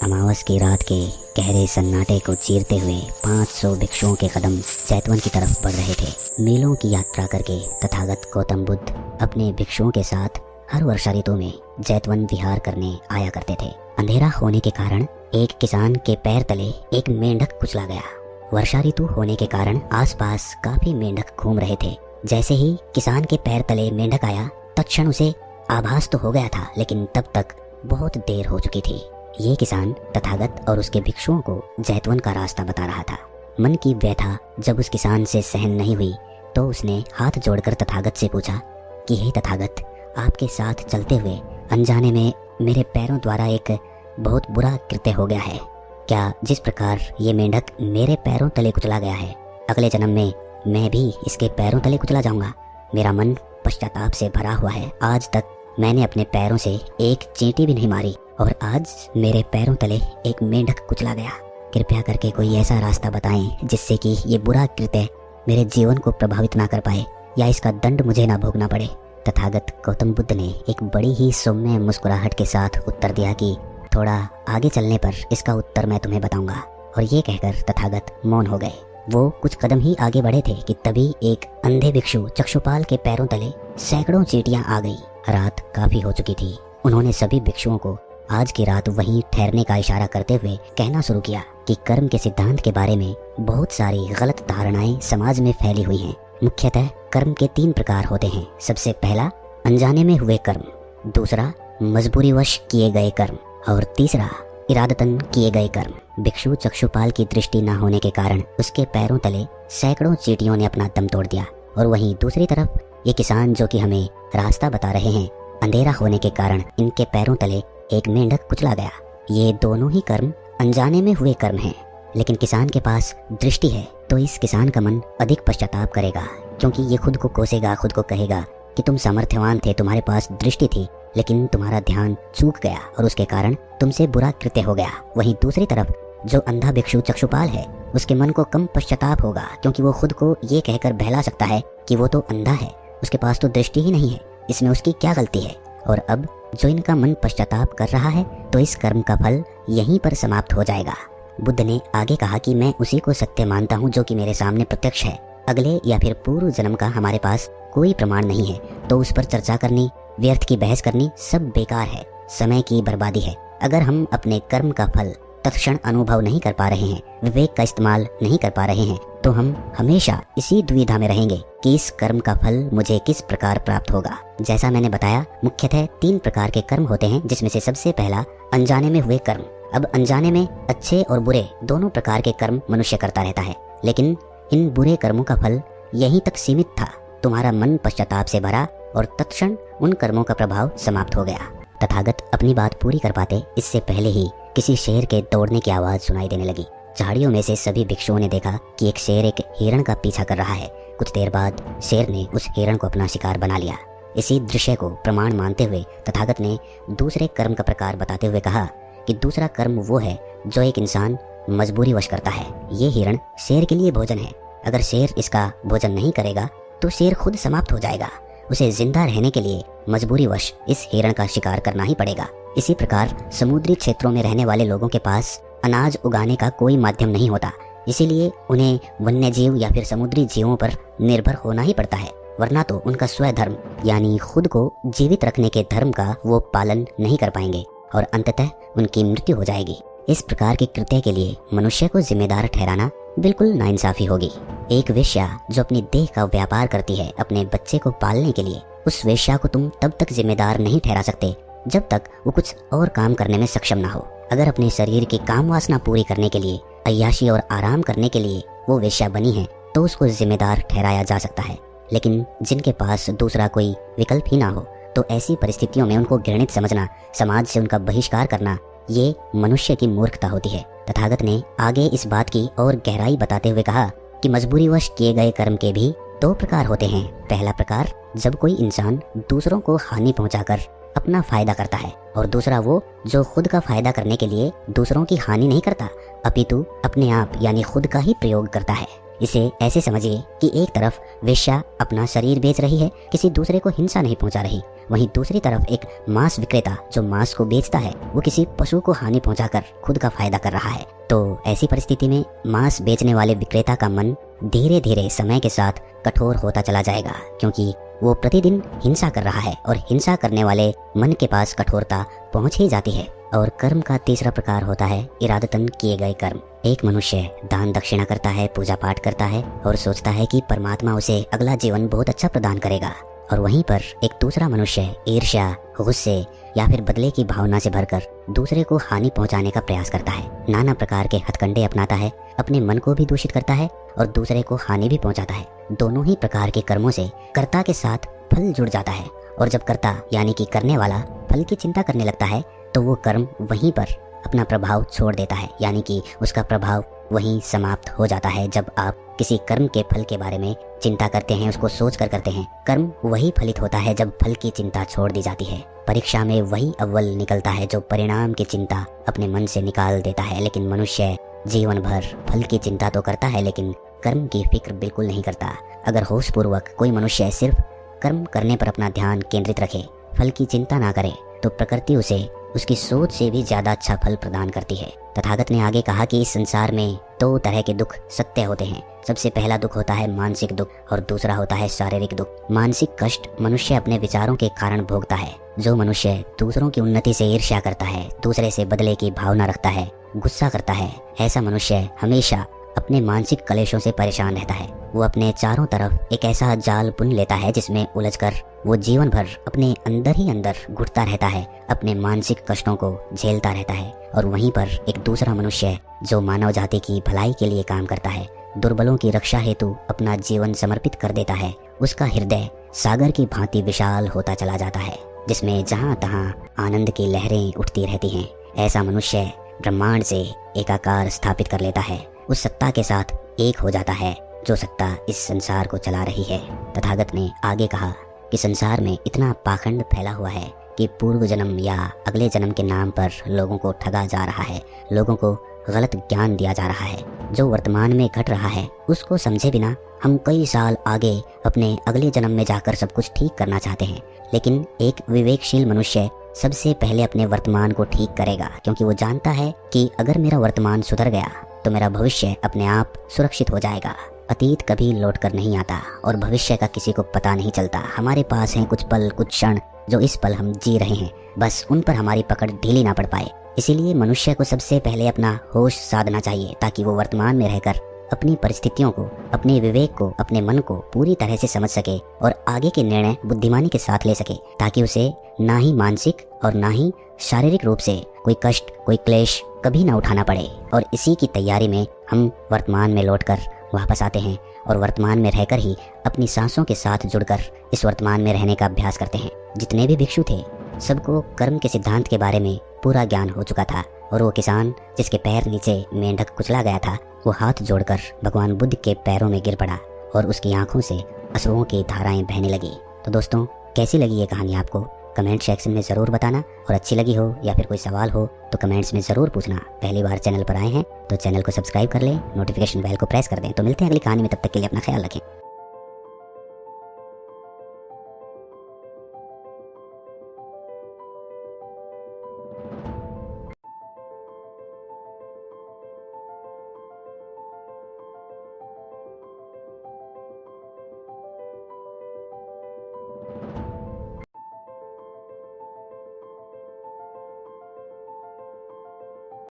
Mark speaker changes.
Speaker 1: अमावस की रात के गहरे सन्नाटे को चीरते हुए 500 भिक्षुओं के कदम जैतवन की तरफ बढ़ रहे थे। मीलों की यात्रा करके तथागत गौतम बुद्ध अपने भिक्षुओं के साथ हर वर्षा ऋतु में जैतवन विहार करने आया करते थे। अंधेरा होने के कारण एक किसान के पैर तले एक मेंढक कुचला गया। वर्षा ऋतु होने के कारण आसपास काफी मेंढक घूम रहे थे। जैसे ही किसान के पैर तले मेंढक आया, तत्क्षण उसे आभास तो हो गया था, लेकिन तब तक बहुत देर हो चुकी थी। ये किसान तथागत और उसके भिक्षुओं को जैतवन का रास्ता बता रहा था। मन की व्यथा जब उस किसान से सहन नहीं हुई तो उसने हाथ जोड़कर तथागत से पूछा कि हे तथागत, आपके साथ चलते हुए अनजाने में मेरे पैरों द्वारा एक बहुत बुरा कृत्य हो गया है। क्या जिस प्रकार ये मेंढक मेरे पैरों तले कुचला गया है, अगले जन्म में मैं भी इसके पैरों तले कुचला जाऊंगा? मेरा मन पश्चाताप से भरा हुआ है। आज तक मैंने अपने पैरों से एक चींटी भी नहीं मारी और आज मेरे पैरों तले एक मेंढक कुचला गया। कृपया करके कोई ऐसा रास्ता बताएं जिससे कि ये बुरा कृत्य मेरे जीवन को प्रभावित ना कर पाए या इसका दंड मुझे ना भोगना पड़े। तथागत गौतम बुद्ध ने एक बड़ी ही सौम्य मुस्कुराहट के साथ उत्तर दिया कि थोड़ा आगे चलने पर इसका उत्तर मैं तुम्हें बताऊंगा। और ये कहकर तथागत मौन हो गए। वो कुछ कदम ही आगे बढ़े थे कि तभी एक अंधे भिक्षु चक्षुपाल के पैरों तले सैकड़ों चींटियां आ गई। रात काफी हो चुकी थी। उन्होंने सभी भिक्षुओं को आज की रात वहीं ठहरने का इशारा करते हुए कहना शुरू किया कि कर्म के सिद्धांत के बारे में बहुत सारी गलत धारणाएं समाज में फैली हुई हैं। मुख्यतः कर्म के 3 प्रकार होते हैं। सबसे पहला अनजाने में हुए कर्म, दूसरा मजबूरीवश किए गए कर्म और तीसरा इरादतन किए गए कर्म। भिक्षु चक्षुपाल की दृष्टि न होने के कारण उसके पैरों तले सैकड़ों चींटियों ने अपना दम तोड़ दिया। और वहीं दूसरी तरफ ये किसान जो कि हमें रास्ता बता रहे हैं, अंधेरा होने के कारण इनके पैरों तले एक मेंढक कुचला गया। ये दोनों ही कर्म अनजाने में हुए कर्म हैं, लेकिन किसान के पास दृष्टि है तो इस किसान का मन अधिक पश्चाताप करेगा, क्योंकि ये खुद को कोसेगा, खुद को कहेगा कि तुम सामर्थ्यवान थे, तुम्हारे पास दृष्टि थी, लेकिन तुम्हारा ध्यान चूक गया और उसके कारण तुमसे बुरा कृत्य हो गया। वहीं दूसरी तरफ जो अंधा भिक्षु चक्षुपाल है, उसके मन को कम पश्चाताप होगा, क्योंकि वो खुद को ये कहकर बहला सकता है कि वो तो अंधा है, उसके पास तो दृष्टि ही नहीं है, इसमें उसकी क्या गलती है। और अब जो इनका मन पश्चाताप कर रहा है तो इस कर्म का फल यहीं पर समाप्त हो जाएगा। बुद्ध ने आगे कहा कि मैं उसी को सत्य मानता हूँ जो कि मेरे सामने प्रत्यक्ष है। अगले या फिर पूर्व जन्म का हमारे पास कोई प्रमाण नहीं है, तो उस पर चर्चा करनी, व्यर्थ की बहस करनी सब बेकार है, समय की बर्बादी है। अगर हम अपने कर्म का फल तत्क्षण अनुभव नहीं कर पा रहे हैं, विवेक का इस्तेमाल नहीं कर पा रहे हैं, तो हम हमेशा इसी दुविधा में रहेंगे कि इस कर्म का फल मुझे किस प्रकार प्राप्त होगा। जैसा मैंने बताया, मुख्यतः 3 प्रकार के कर्म होते हैं, जिसमें से सबसे पहला अनजाने में हुए कर्म। अब अनजाने में अच्छे और बुरे दोनों प्रकार के कर्म मनुष्य करता रहता है, लेकिन इन बुरे कर्मों का फल यहीं तक सीमित था। तुम्हारा मन पश्चाताप से भरा और तत्क्षण उन कर्मों का प्रभाव समाप्त हो गया। तथागत अपनी बात पूरी कर पाते इससे पहले ही किसी शेर के दौड़ने की आवाज सुनाई देने लगी। झाड़ियों में से सभी भिक्षुओं ने देखा कि एक शेर एक हिरण का पीछा कर रहा है। कुछ देर बाद शेर ने उस हिरण को अपना शिकार बना लिया। इसी दृश्य को प्रमाण मानते हुए तथागत ने दूसरे कर्म का प्रकार बताते हुए कहा कि दूसरा कर्म वो है जो एक इंसान मजबूरीवश करता है। ये हिरण शेर के लिए भोजन है। अगर शेर इसका भोजन नहीं करेगा तो शेर खुद समाप्त हो जाएगा। उसे जिंदा रहने के लिए मजबूरीवश इस हिरण का शिकार करना ही पड़ेगा। इसी प्रकार समुद्री क्षेत्रों में रहने वाले लोगों के पास अनाज उगाने का कोई माध्यम नहीं होता, इसीलिए उन्हें वन्य जीव या फिर समुद्री जीवों पर निर्भर होना ही पड़ता है, वरना तो उनका स्वधर्म यानी खुद को जीवित रखने के धर्म का वो पालन नहीं कर पाएंगे और अंततः उनकी मृत्यु हो जाएगी। इस प्रकार के कृत्य के लिए मनुष्य को जिम्मेदार ठहराना बिल्कुल नाइंसाफी होगी। एक वेश्या जो अपनी देह का व्यापार करती है अपने बच्चे को पालने के लिए, उस वेश्या को तुम तब तक जिम्मेदार नहीं ठहरा सकते जब तक वो कुछ और काम करने में सक्षम ना हो। अगर अपने शरीर की काम वासना पूरी करने के लिए, अय्याशी और आराम करने के लिए वो वेश्या बनी है तो उसको जिम्मेदार ठहराया जा सकता है, लेकिन जिनके पास दूसरा कोई विकल्प ही ना हो तो ऐसी परिस्थितियों में उनको घृणित समझना, समाज से उनका बहिष्कार करना, ये मनुष्य की मूर्खता होती है। तथागत ने आगे इस बात की और गहराई बताते हुए कहा कि मजबूरीवश किए गए कर्म के भी 2 प्रकार होते हैं। पहला प्रकार जब कोई इंसान दूसरों को हानि पहुंचाकर अपना फायदा करता है, और दूसरा वो जो खुद का फायदा करने के लिए दूसरों की हानि नहीं करता, अपितु अपने आप यानी खुद का ही प्रयोग करता है। इसे ऐसे समझिए कि एक तरफ वेश्या अपना शरीर बेच रही है, किसी दूसरे को हिंसा नहीं पहुंचा रही, वहीं दूसरी तरफ एक मांस विक्रेता जो मांस को बेचता है वो किसी पशु को हानि पहुंचाकर खुद का फायदा कर रहा है। तो ऐसी परिस्थिति में मांस बेचने वाले विक्रेता का मन धीरे धीरे समय के साथ कठोर होता चला जाएगा, क्योंकि वो प्रतिदिन हिंसा कर रहा है और हिंसा करने वाले मन के पास कठोरता पहुंच ही जाती है। और कर्म का तीसरा प्रकार होता है इरादतन किए गए कर्म। एक मनुष्य दान दक्षिणा करता है, पूजा पाठ करता है और सोचता है कि परमात्मा उसे अगला जीवन बहुत अच्छा प्रदान करेगा, और वहीं पर एक दूसरा मनुष्य ईर्ष्या, गुस्से या फिर बदले की भावना से भरकर दूसरे को हानि पहुंचाने का प्रयास करता है। नाना प्रकार के हथकंडे अपनाता है, अपने मन को भी दूषित करता है और दूसरे को हानि भी पहुंचाता है। दोनों ही प्रकार के कर्मों से कर्ता के साथ फल जुड़ जाता है, और जब कर्ता यानी कि करने वाला फल की चिंता करने लगता है तो वो कर्म वहीं पर अपना प्रभाव छोड़ देता है, यानी कि उसका प्रभाव वहीं समाप्त हो जाता है। जब आप किसी कर्म के फल के बारे में चिंता करते हैं, उसको सोच कर करते हैं, कर्म वही फलित होता है जब फल की चिंता छोड़ दी जाती है। परीक्षा में वही अव्वल निकलता है जो परिणाम की चिंता अपने मन से निकाल देता है। लेकिन मनुष्य जीवन भर फल की चिंता तो करता है लेकिन कर्म की फिक्र बिल्कुल नहीं करता। अगर होश पूर्वक कोई मनुष्य सिर्फ कर्म करने पर अपना ध्यान केंद्रित रखे, फल की चिंता ना करे, तो प्रकृति उसे उसकी सोच से भी ज्यादा अच्छा फल प्रदान करती है। तथागत ने आगे कहा कि इस संसार में दो तरह के दुख सत्य होते हैं। सबसे पहला दुख होता है मानसिक दुख और दूसरा होता है शारीरिक दुख। मानसिक कष्ट मनुष्य अपने विचारों के कारण भोगता है। जो मनुष्य दूसरों की उन्नति से ईर्ष्या करता है, दूसरे से बदले की भावना रखता है, गुस्सा करता है, ऐसा मनुष्य हमेशा अपने मानसिक कलेशों से परेशान रहता है। वो अपने चारों तरफ एक ऐसा जाल बुन लेता है जिसमें उलझकर वो जीवन भर अपने अंदर ही अंदर घुटता रहता है, अपने मानसिक कष्टों को झेलता रहता है। और वहीं पर एक दूसरा मनुष्य जो मानव जाति की भलाई के लिए काम करता है, दुर्बलों की रक्षा हेतु अपना जीवन समर्पित कर देता है, उसका हृदय सागर की भांति विशाल होता चला जाता है, जिसमें जहाँ तहाँ आनंद की लहरें उठती रहती हैं। ऐसा मनुष्य ब्रह्मांड से एकाकार स्थापित कर लेता है, उस सत्ता के साथ एक हो जाता है जो सत्ता इस संसार को चला रही है। तथागत ने आगे कहा कि संसार में इतना पाखंड फैला हुआ है कि पूर्व जन्म या अगले जन्म के नाम पर लोगों को ठगा जा रहा है, लोगों को गलत ज्ञान दिया जा रहा है। जो वर्तमान में घट रहा है उसको समझे बिना हम कई साल आगे अपने अगले जन्म में जाकर सब कुछ ठीक करना चाहते हैं। लेकिन एक विवेकशील मनुष्य सबसे पहले अपने वर्तमान को ठीक करेगा, क्योंकि वो जानता है कि अगर मेरा वर्तमान सुधर गया तो मेरा भविष्य अपने आप सुरक्षित हो जाएगा। अतीत कभी लौट कर नहीं आता और भविष्य का किसी को पता नहीं चलता। हमारे पास हैं कुछ पल, कुछ क्षण जो इस पल हम जी रहे हैं, बस उन पर हमारी पकड़ ढीली ना पड़ पाए। इसीलिए मनुष्य को सबसे पहले अपना होश साधना चाहिए, ताकि वो वर्तमान में रहकर अपनी परिस्थितियों को, अपने विवेक को, अपने मन को पूरी तरह से समझ सके और आगे के निर्णय बुद्धिमानी के साथ ले सके, ताकि उसे ना ही मानसिक और ना ही शारीरिक रूप से कोई कष्ट, कोई क्लेश कभी ना उठाना पड़े। और इसी की तैयारी में हम वर्तमान में लौटकर वापस आते हैं और वर्तमान में रहकर ही अपनी सांसों के साथ जुड़कर इस वर्तमान में रहने का अभ्यास करते हैं। जितने भी भिक्षु थे सबको कर्म के सिद्धांत के बारे में पूरा ज्ञान हो चुका था, और वो किसान जिसके पैर नीचे मेंढक कुचला गया था वो हाथ जोड़कर भगवान बुद्ध के पैरों में गिर पड़ा और उसकी आंखों से अश्रुओं की धाराएं बहने लगी। तो दोस्तों, कैसी लगी ये कहानी आपको? कमेंट सेक्शन में ज़रूर बताना, और अच्छी लगी हो या फिर कोई सवाल हो तो कमेंट्स में ज़रूर पूछना। पहली बार चैनल पर आए हैं तो चैनल को सब्सक्राइब कर लें, नोटिफिकेशन बेल को प्रेस कर दें। तो मिलते हैं अगली कहानी में, तब तक के लिए अपना ख्याल रखें।